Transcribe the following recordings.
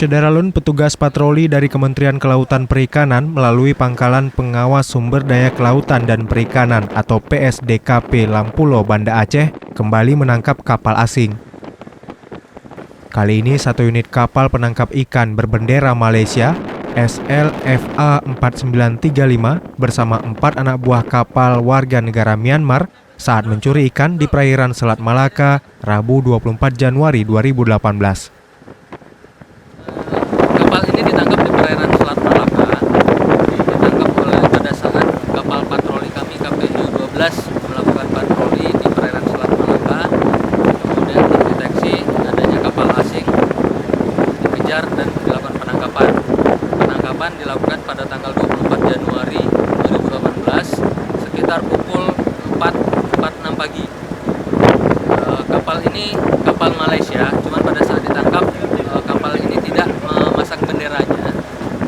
Syederalun, petugas patroli dari Kementerian Kelautan Perikanan melalui Pangkalan Pengawas Sumber Daya Kelautan dan Perikanan atau PSDKP Lampulo, Banda Aceh kembali menangkap kapal asing. Kali ini satu unit kapal penangkap ikan berbendera Malaysia SLFA 4935 bersama 4 anak buah kapal warga negara Myanmar saat mencuri ikan di perairan Selat Malaka, Rabu 24 Januari 2018. Kapal ini ditangkap di perairan Selat Malaka, ditangkap pada saat kapal patroli kami KPU 12 melakukan patroli di perairan Selat Malaka, kemudian terdeteksi adanya kapal asing, dikejar dan dilakukan penangkapan. Penangkapan dilakukan pada tanggal 24 Januari 2018 sekitar pukul 4.46 pagi. Kapal ini kapal Malaysia, cuman pada saat ditangkap kapal ini tidak memasang benderanya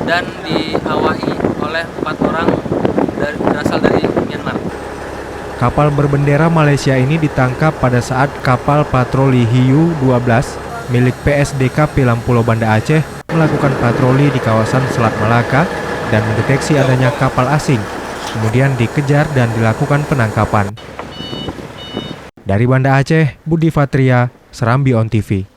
dan diawaki oleh 4 orang berasal dari Myanmar. Kapal berbendera Malaysia ini ditangkap pada saat kapal patroli Hiu 12 milik PSDKP Lampulo, Banda Aceh melakukan patroli di kawasan Selat Malaka dan mendeteksi adanya kapal asing. Kemudian dikejar dan dilakukan penangkapan. Dari Banda Aceh, Budi Fatria, Serambi On TV.